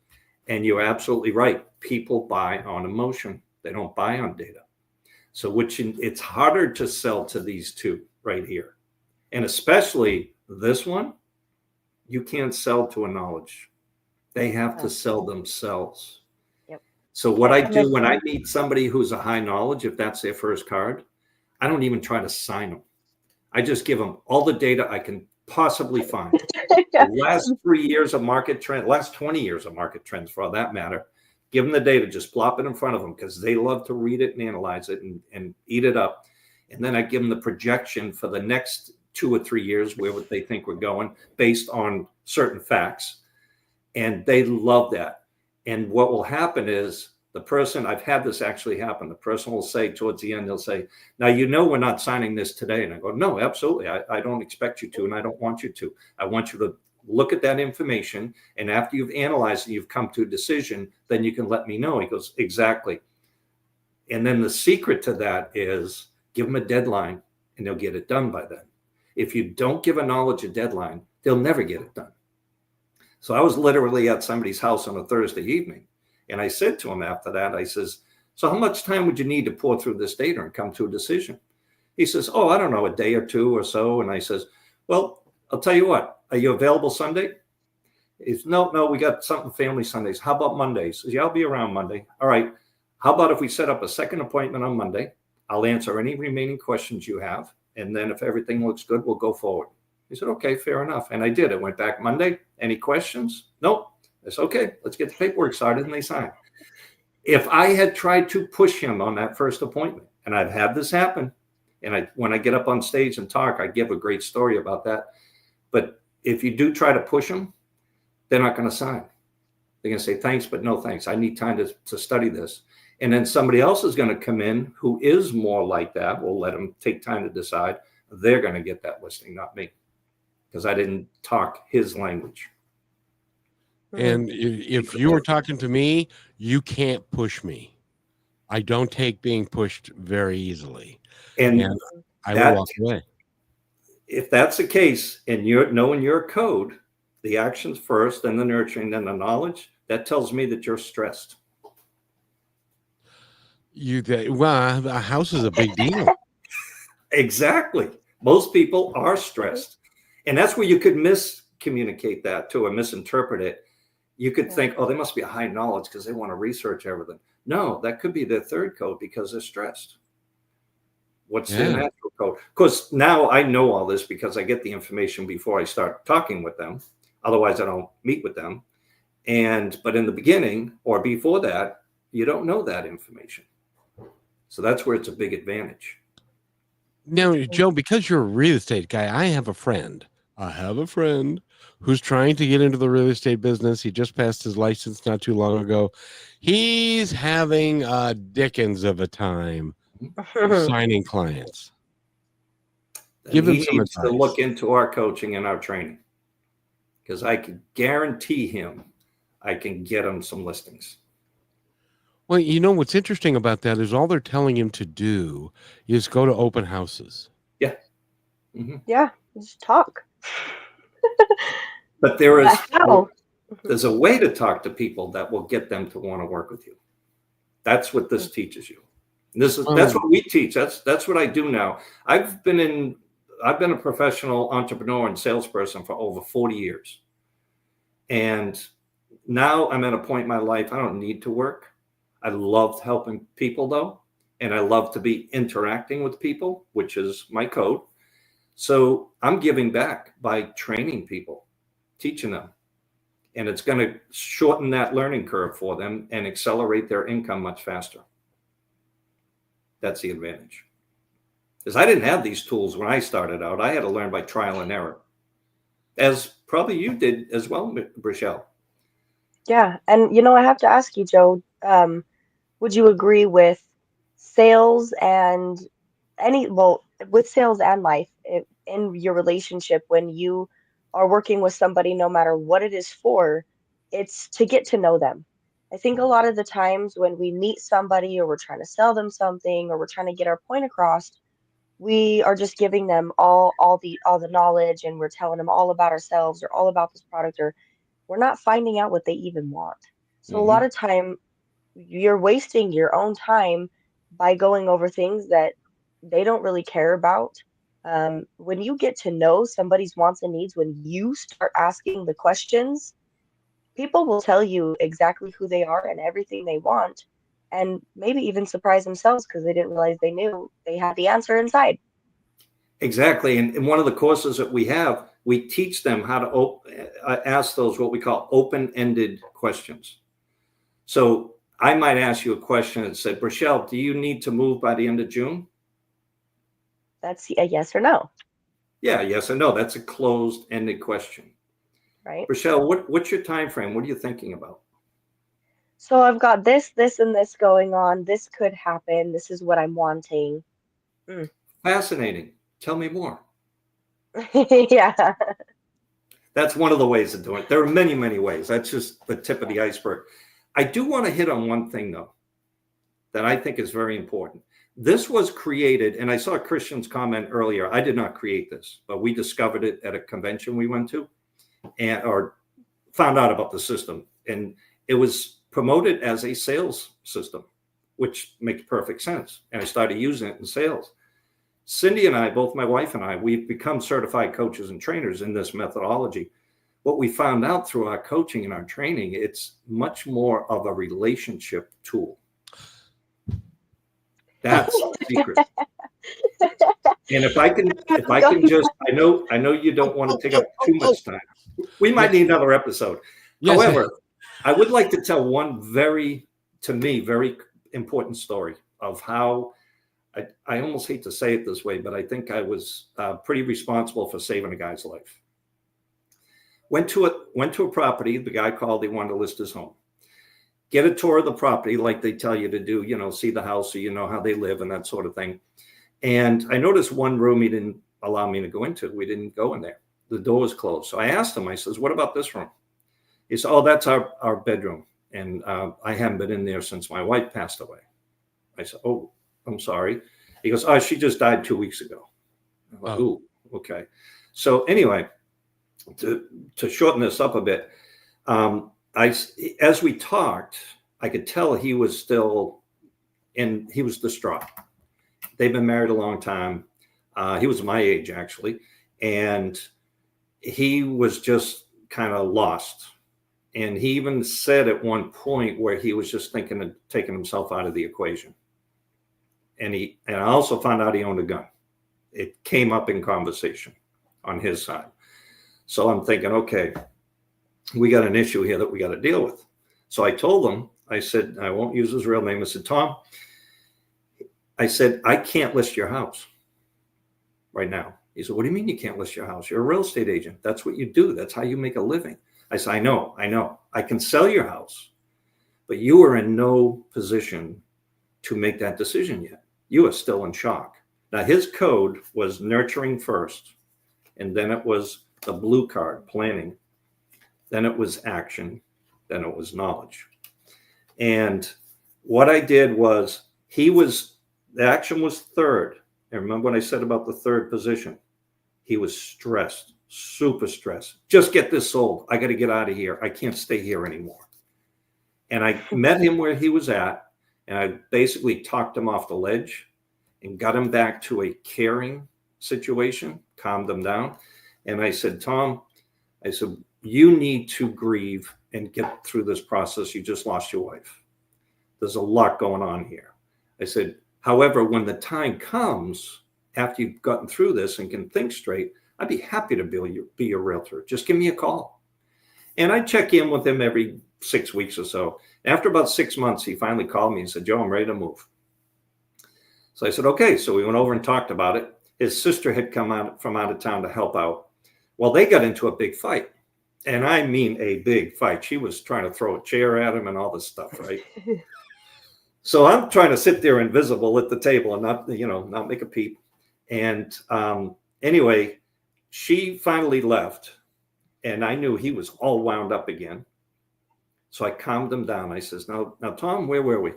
And you're absolutely right. People buy on emotion. They don't buy on data. So it's harder to sell to these two right here. And especially this one, you can't sell to a knowledge. They have to sell themselves. Yep. So what I do when I meet somebody who's a high knowledge, if that's their first card, I don't even try to sign them. I just give them all the data I can possibly find. The last 3 years of market trend, last 20 years of market trends for all that matter, give them the data, just plop it in front of them because they love to read it and analyze it and eat it up. And then I give them the projection for the next 2 or 3 years, where would they think we're going based on certain facts. And they love that. And what will happen is the person, I've had this actually happen. The person will say towards the end, they'll say, now, we're not signing this today. And I go, no, absolutely. I don't expect you to, and I don't want you to. I want you to look at that information. And after you've analyzed and you've come to a decision, then you can let me know. He goes, exactly. And then the secret to that is give them a deadline and they'll get it done by then. If you don't give a knowledge a deadline, they'll never get it done. So I was literally at somebody's house on a Thursday evening. And I said to him after that, I says, so how much time would you need to pour through this data and come to a decision? He says, I don't know, a day or two or so. And I says, well, I'll tell you what, are you available Sunday? He's no, we got something family Sundays. How about Mondays? Says, yeah, I'll be around Monday. All right. How about if we set up a second appointment on Monday? I'll answer any remaining questions you have. And then if everything looks good, we'll go forward. He said, okay, fair enough. And I did. I went back Monday. Any questions? Nope. I said, okay, let's get the paperwork started, and they signed. If I had tried to push him on that first appointment, and I've had this happen, and when I get up on stage and talk, I give a great story about that. But if you do try to push them, they're not going to sign. They're going to say, thanks, but no thanks. I need time to study this. And then somebody else is going to come in who is more like that. We'll let them take time to decide. They're going to get that listing, not me, because I didn't talk his language. And if you were talking to me, you can't push me. I don't take being pushed very easily. And I will walk away. If that's the case, and you're knowing your code, the actions first, then the nurturing, then the knowledge, that tells me that you're stressed. Well, a house is a big deal. Exactly. Most people are stressed. And that's where you could miscommunicate that too, or misinterpret it. You could think, oh, they must be a high knowledge because they want to research everything. No, that could be their third code because they're stressed. What's their natural code? Of course, now I know all this because I get the information before I start talking with them. Otherwise, I don't meet with them. But in the beginning or before that, you don't know that information. So that's where it's a big advantage. Now, Joe, because you're a real estate guy, I have a friend who's trying to get into the real estate business. He just passed his license not too long ago. He's having a dickens of a time signing clients. Give him some advice. He needs to look into our coaching and our training, because I can guarantee him I can get him some listings. Well, what's interesting about that is all they're telling him to do is go to open houses. Yeah. Yeah, just talk. But there's a way to talk to people that will get them to want to work with you. That's what this teaches you. That's what we teach. That's what I do now. I've been a professional entrepreneur and salesperson for over 40 years. And now I'm at a point in my life I don't need to work. I love helping people though, and I love to be interacting with people, which is my code. So I'm giving back by training people, teaching them, and it's going to shorten that learning curve for them and accelerate their income much faster. That's the advantage. Because I didn't have these tools when I started out. I had to learn by trial and error, as probably you did as well, Brichelle. Yeah, and I have to ask you, Joe, would you agree with sales and with sales and life in your relationship, when you are working with somebody, no matter what it is for, it's to get to know them? I think a lot of the times when we meet somebody or we're trying to sell them something or we're trying to get our point across, we are just giving them all the knowledge, and we're telling them all about ourselves or all about this product, or we're not finding out what they even want. So a lot of time you're wasting your own time by going over things that they don't really care about. When you get to know somebody's wants and needs, when you start asking the questions, people will tell you exactly who they are and everything they want, and maybe even surprise themselves because they didn't realize they knew they had the answer inside. Exactly. And in one of the courses that we have, we teach them how to ask those what we call open-ended questions. So I might ask you a question that said, Brichelle, do you need to move by the end of June? That's a yes or no. Yeah, yes or no. That's a closed-ended question. Right. Brichelle, what's your time frame? What are you thinking about? So I've got this, and this going on. This could happen. This is what I'm wanting. Fascinating. Tell me more. Yeah. That's one of the ways of doing it. There are many, many ways. That's just the tip of the iceberg. I do want to hit on one thing, though, that I think is very important. This was created, and I saw Christian's comment earlier. I did not create this, but we discovered it at a convention we went to, or found out about the system. And it was promoted as a sales system, which makes perfect sense. And I started using it in sales. Cindy and I, both my wife and I, we've become certified coaches and trainers in this methodology. What we found out through our coaching and our training, it's much more of a relationship tool. That's the secret. And if I can just, I know you don't want to take up too much time. We might need another episode. Yes. However, I would like to tell one to me, very important story of how I almost hate to say it this way, but I think I was pretty responsible for saving a guy's life. Went to a property. The guy called. He wanted to list his home. Get a tour of the property like they tell you to do, see the house so you know how they live and that sort of thing. And I noticed one room he didn't allow me to go into. We didn't go in there. The door was closed. So I asked him, I says, what about this room? He said, oh, that's our bedroom. And I haven't been in there since my wife passed away. I said, oh, I'm sorry. He goes, oh, she just died 2 weeks ago. I'm like, ooh, okay. So anyway, to shorten this up a bit, as we talked, I could tell he was still, and he was distraught. They've been married a long time. He was my age, actually. And he was just kind of lost. And he even said at one point where he was just thinking of taking himself out of the equation. And I also found out he owned a gun. It came up in conversation on his side. So I'm thinking, okay, we got an issue here that we got to deal with. So I told him, I said, I won't use his real name. I said, Tom, I said, I can't list your house right now. He said, what do you mean you can't list your house? You're a real estate agent. That's what you do. That's how you make a living. I said, I know. I can sell your house, but you are in no position to make that decision yet. You are still in shock. Now, his code was nurturing first, and then it was the blue card, planning. Then it was action. Then it was knowledge. And what I did was, the action was third. And remember what I said about the third position? He was stressed, super stressed. Just get this sold. I got to get out of here. I can't stay here anymore. And I met him where he was at, and I basically talked him off the ledge and got him back to a caring situation, calmed him down. And I said, Tom, I said, you need to grieve and get through this process. You just lost your wife. There's a lot going on here. I said, however, when the time comes, after you've gotten through this and can think straight, I'd be happy to be your realtor. Just give me a call. And I check in with him every 6 weeks or so. After about 6 months, he finally called me and said, Joe, I'm ready to move. So I said, okay. So we went over and talked about it. His sister had come out from out of town to help out. Well, they got into a big fight. And I mean a big fight. She was trying to throw a chair at him and all this stuff, right? So I'm trying to sit there invisible at the table and not make a peep. And anyway, she finally left, and I knew he was all wound up again. So I calmed him down. I says, now, Tom, where were we?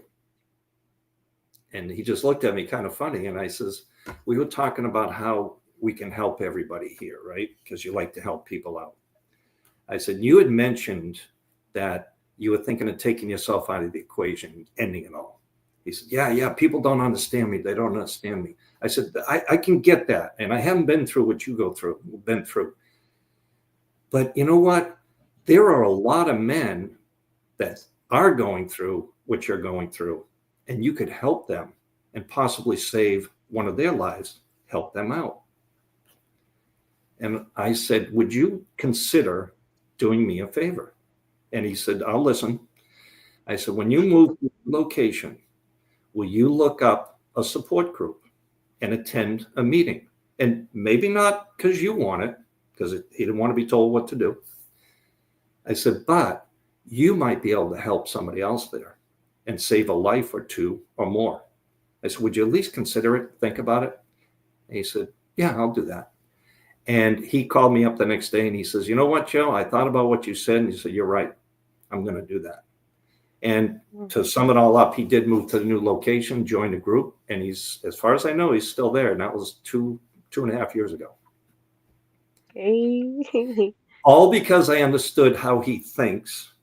And he just looked at me kind of funny. And I says, we were talking about how we can help everybody here, right? Because you like to help people out. I said, you had mentioned that you were thinking of taking yourself out of the equation, ending it all. He said, yeah, people don't understand me. They don't understand me. I said, I can get that. And I haven't been through what you been through. But you know what? There are a lot of men that are going through what you're going through, and you could help them and possibly save one of their lives, help them out. And I said, would you consider doing me a favor? And he said, I'll listen. I said, when you move to location, will you look up a support group and attend a meeting? And maybe not because you want it, because he didn't want to be told what to do. I said, but you might be able to help somebody else there and save a life or two or more. I said, would you at least consider it, think about it? And he said, yeah, I'll do that. And he called me up the next day and he says, you know what, Joe, I thought about what you said. And he said, you're right. I'm going to do that. And to sum it all up, he did move to the new location, joined a group, and he's, as far as I know, he's still there. And that was two and a half years ago. Hey. All because I understood how he thinks,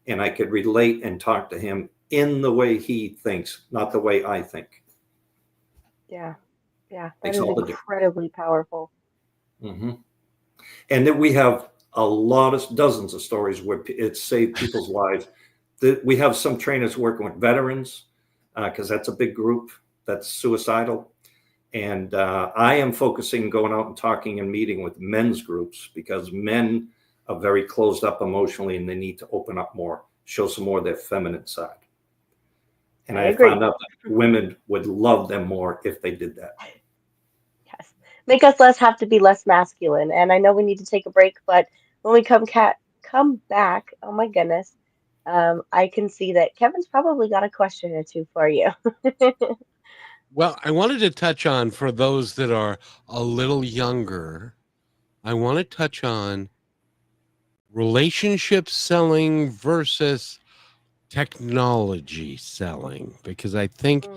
and I could relate and talk to him in the way he thinks, not the way I think. Yeah. That Makes is all the incredibly powerful. Mm-hmm. And then we have dozens of stories where it saved people's lives. We have some trainers working with veterans because that's a big group that's suicidal. And I am focusing, going out and talking and meeting with men's groups because men are very closed up emotionally and they need to open up more, show some more of their feminine side. And I found out that women would love them more if they did that. Yes. Make us have to be less masculine. And I know we need to take a break, but when we come back, oh my goodness, I can see that Kevin's probably got a question or two for you. Well, I wanted to touch on, for those that are a little younger, I want to touch on relationship selling versus technology selling, because I think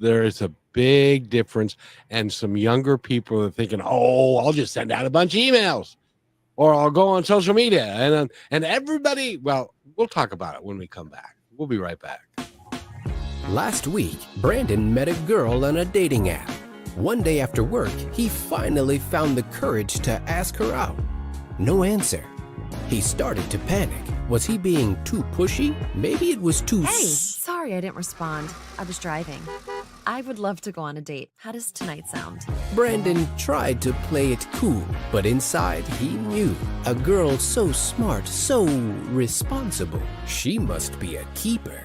there is a big difference, and some younger people are thinking, oh, I'll just send out a bunch of emails. or I'll go on social media and everybody. Well, we'll talk about it when we come back. We'll be right back. Last week, Brandon met a girl on a dating app. One day after work, he finally found the courage to ask her out. No answer. He started to panic. Was he being too pushy? Maybe it was too... Hey, sorry I didn't respond. I was driving. I would love to go on a date. How does tonight sound? Brandon tried to play it cool, but inside he knew. A girl so smart, so responsible. She must be a keeper.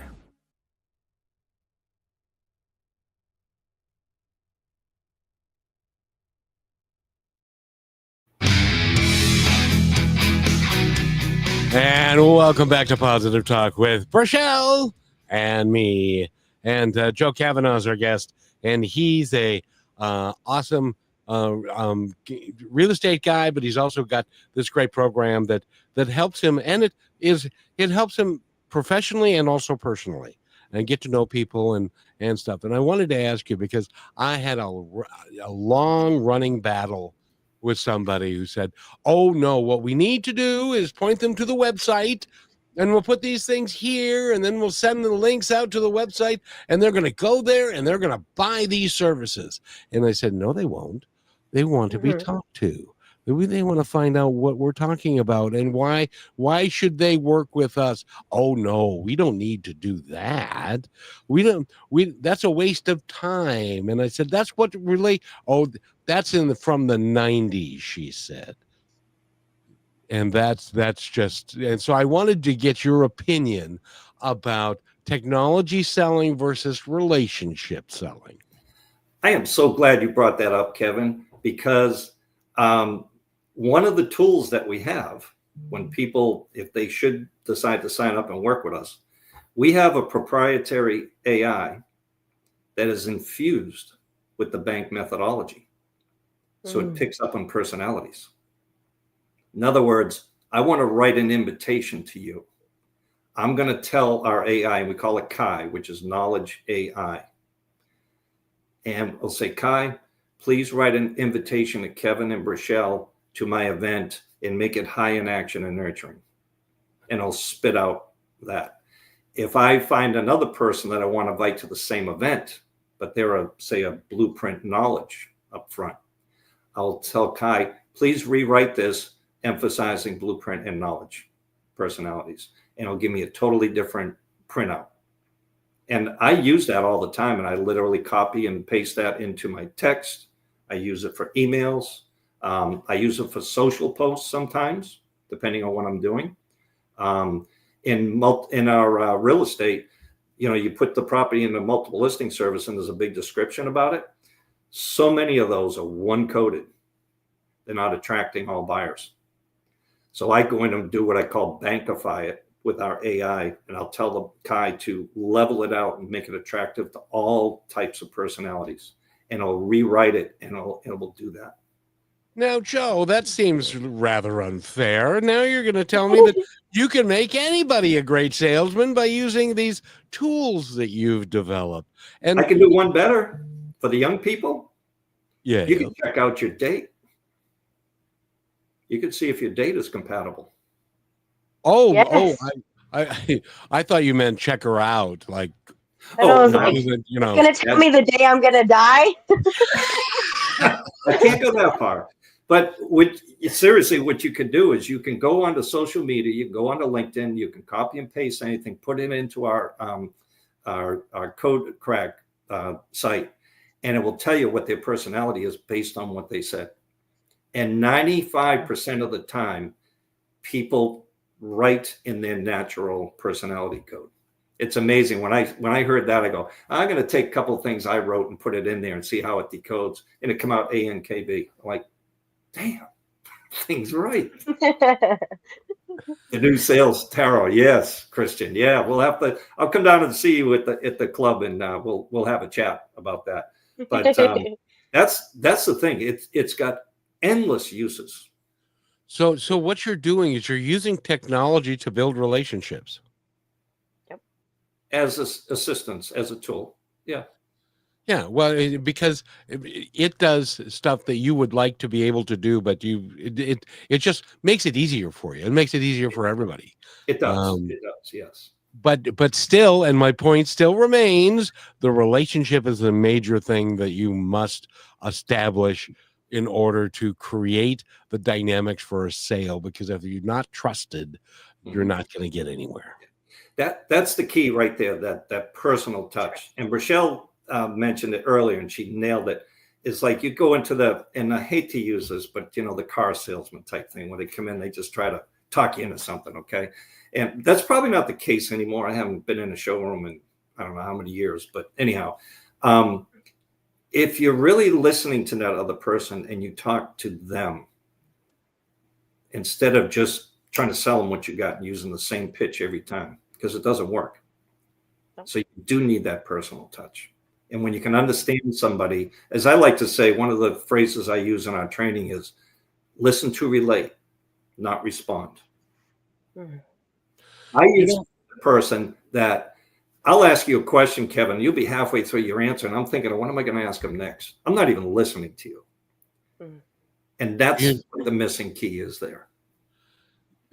And welcome back to Positive Talk with Rochelle and me. And Joe Kavanagh is our guest, and he's a awesome real estate guy, but he's also got this great program that helps him, and it helps him professionally and also personally, and get to know people and stuff. And I wanted to ask you, because I had a long running battle with somebody who said, oh no, what we need to do is point them to the website, and we'll put these things here, and then we'll send the links out to the website, and they're going to go there and they're going to buy these services. And I said, no, they won't. They want to be talked to. They want to find out what we're talking about and why should they work with us? Oh no, we don't need to do that. That's a waste of time. And I said, that's what really, that's from the 90s, she said. And that's just, and so I wanted to get your opinion about technology selling versus relationship selling. I am so glad you brought that up, Kevin, because one of the tools that we have when people, if they should decide to sign up and work with us, we have a proprietary AI that is infused with the bank methodology. So it picks up on personalities. In other words, I want to write an invitation to you. I'm going to tell our AI, and we call it Kai, which is knowledge AI. And I'll say, Kai, please write an invitation to Kevin and Rochelle to my event and make it high in action and nurturing. And I'll spit out that. If I find another person that I want to invite to the same event, but they're a blueprint knowledge up front, I'll tell Kai, please rewrite this emphasizing blueprint and knowledge personalities. And it'll give me a totally different printout. And I use that all the time. And I literally copy and paste that into my text. I use it for emails. I use it for social posts sometimes, depending on what I'm doing. In our real estate, you put the property in a multiple listing service and there's a big description about it. So many of those are one coded. They're not attracting all buyers. So I go in and do what I call bankify it with our AI, and I'll tell the Kai to level it out and make it attractive to all types of personalities. And I'll rewrite it, and it will do that. Now, Joe, that seems rather unfair. Now you're going to tell me that you can make anybody a great salesman by using these tools that you've developed. And I can do one better for the young people. Yeah, you can check out your date. You can see if your date is compatible. Oh, yes. I thought you meant check her out. Like, no. You're going to tell me the day I'm going to die? I can't go that far. But seriously, what you can do is you can go onto social media, you can go onto LinkedIn, you can copy and paste anything, put it into our code crack site, and it will tell you what their personality is based on what they said. And 95% of the time, people write in their natural personality code. It's amazing. When I heard that, I go, I'm going to take a couple of things I wrote and put it in there and see how it decodes. And it come out ANKB. I'm like, damn, thing's right. The new sales tarot. Yes, Christian. Yeah, I'll come down and see you at the club, and we'll have a chat about that. But that's the thing. It's got endless uses. So what you're doing is you're using technology to build relationships. As assistance, as a tool. Yeah. Yeah, well, because it does stuff that you would like to be able to do, but it just makes it easier for you. It makes it easier for everybody. It does. Um, It does. Yes. but still, and my point still remains, the relationship is a major thing that you must establish in order to create the dynamics for a sale. Because if you're not trusted, you're not going to get anywhere. That's the key right there. That personal touch. And Rochelle mentioned it earlier, and she nailed it. It's like you go into and I hate to use this, but the car salesman type thing, when they come in, they just try to talk you into something. Okay. And that's probably not the case anymore. I haven't been in a showroom in I don't know how many years, but anyhow, if you're really listening to that other person and you talk to them instead of just trying to sell them what you got and using the same pitch every time, because it doesn't work. So you do need that personal touch. And when you can understand somebody, as I like to say, one of the phrases I use in our training is listen to relate, not respond. I use a person that I'll ask you a question, Kevin. You'll be halfway through your answer, and I'm thinking, what am I going to ask him next? I'm not even listening to you. And that's what the missing key is there.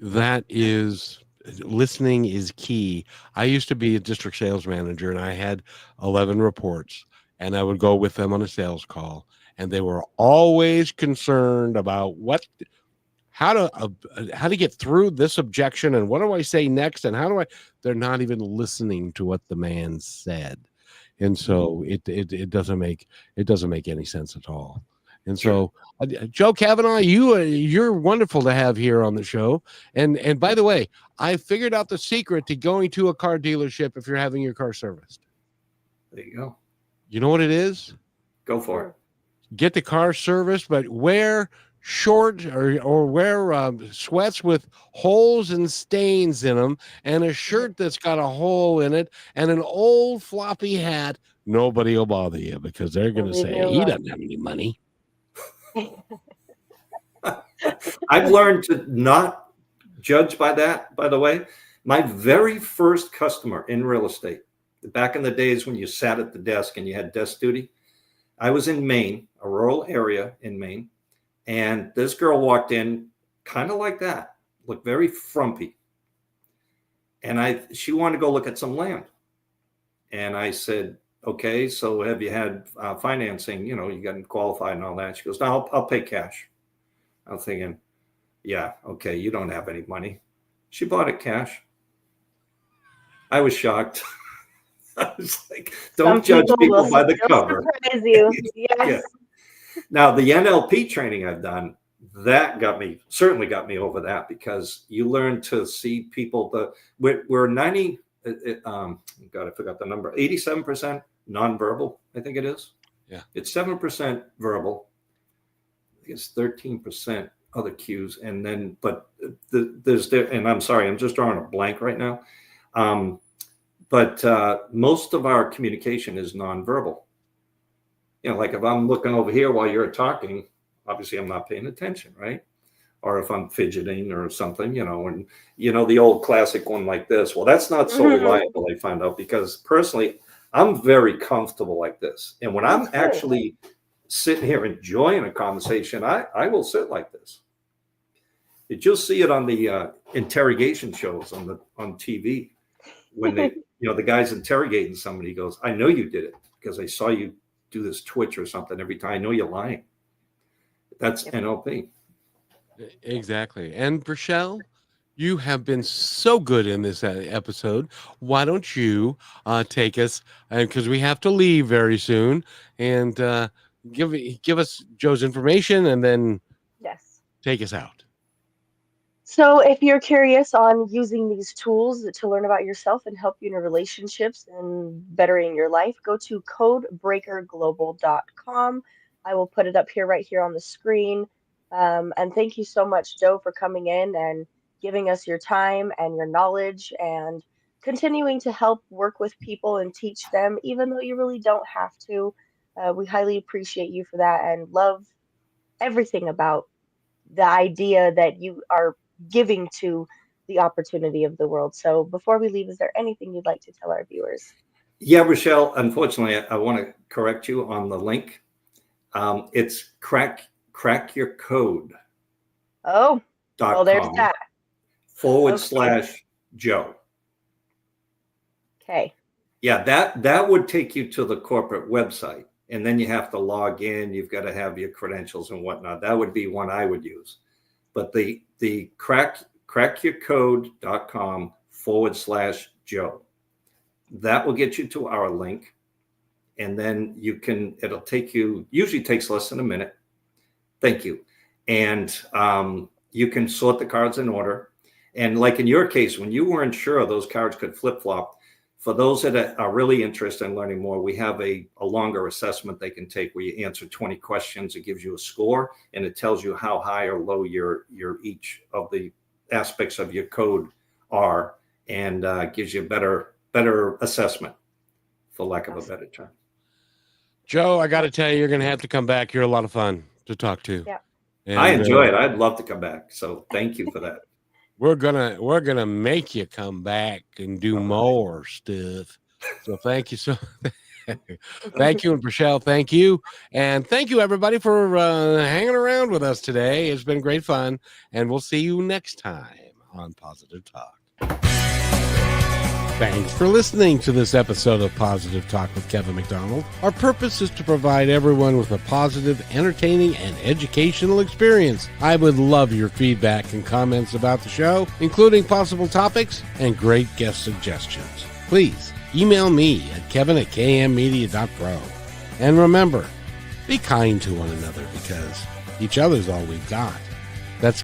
That is, listening is key. I used to be a district sales manager, and I had 11 reports, and I would go with them on a sales call, and they were always concerned about how to get through this objection, and what do I say next, and they're not even listening to what the man said. And so it doesn't make any sense at all. And so, Joe Kavanagh, you're wonderful to have here on the show. And by the way, I figured out the secret to going to a car dealership if you're having your car serviced. There you go. You know what it is? Go for it. Get the car serviced, but wear short or wear sweats with holes and stains in them, and a shirt that's got a hole in it, and an old floppy hat. Nobody will bother you because they're going to say he doesn't have any money. I've learned to not judge by that, by the way. My very first customer in real estate, back in the days when you sat at the desk and you had desk duty, I was in Maine, a rural area in Maine, and this girl walked in kind of like that, looked very frumpy. And she wanted to go look at some land. And I said, okay, so have you had financing? You got qualified and all that. She goes, no, I'll pay cash. I'm thinking, yeah, okay, you don't have any money. She bought it cash. I was shocked. I was like, don't judge people by the cover. Surprise you. Yes. Yeah. Now, the NLP training I've done, that certainly got me over that, because you learn to see people. We're 90. God, I forgot the number. 87% nonverbal, I think it is. Yeah. It's 7% verbal. I think it's 13% other cues. And then, but and I'm sorry, I'm just drawing a blank right now. But most of our communication is nonverbal. Like if I'm looking over here while you're talking, obviously I'm not paying attention, right? Or if I'm fidgeting or something, and the old classic one like this. Well, that's not so reliable, I found out, because personally, I'm very comfortable like this. And when I'm actually sitting here enjoying a conversation, I will sit like this. You'll see it on the interrogation shows on TV when they, the guy's interrogating somebody. He goes, I know you did it because I saw you do this twitch or something every time. I know you're lying. That's NLP. Exactly. And Rochelle, you have been so good in this episode. Why don't you take us, because we have to leave very soon, and give us Joe's information, and then take us out. So if you're curious on using these tools to learn about yourself and help you in your relationships and bettering your life, go to codebreakerglobal.com. I will put it up here, right here on the screen. And thank you so much, Joe, for coming in and giving us your time and your knowledge and continuing to help work with people and teach them, even though you really don't have to. We highly appreciate you for that and love everything about the idea that you are giving to the opportunity of the world. So before we leave, is there anything you'd like to tell our viewers? Yeah, Rochelle, unfortunately, I want to correct you on the link. It's crackyourcode.com Oh, well, there's that. / Joe. Okay. Yeah, that would take you to the corporate website. And then you have to log in. You've got to have your credentials and whatnot. That would be one I would use. But the crackyourcode.com / Joe. That will get you to our link. And then it'll take you, usually takes less than a minute. Thank you. And you can sort the cards in order. And like in your case, when you weren't sure those cards could flip-flop, for those that are really interested in learning more, we have a longer assessment they can take where you answer 20 questions. It gives you a score, and it tells you how high or low your each of the aspects of your code are, and gives you a better assessment, for lack of a better term. Joe, I got to tell you, you're going to have to come back. You're a lot of fun to talk to. Yeah. And, I enjoy it. I'd love to come back. So thank you for that. We're gonna make you come back and do more stuff. So thank you. Thank you, and Rochelle, thank you. And thank you, everybody, for hanging around with us today. It's been great fun. And we'll see you next time on Positive Talk. Thanks for listening to this episode of Positive Talk with Kevin McDonald. Our purpose is to provide everyone with a positive, entertaining, and educational experience. I would love your feedback and comments about the show, including possible topics and great guest suggestions. Please email me at kevin@kmmedia.pro. And remember, be kind to one another because each other's all we've got.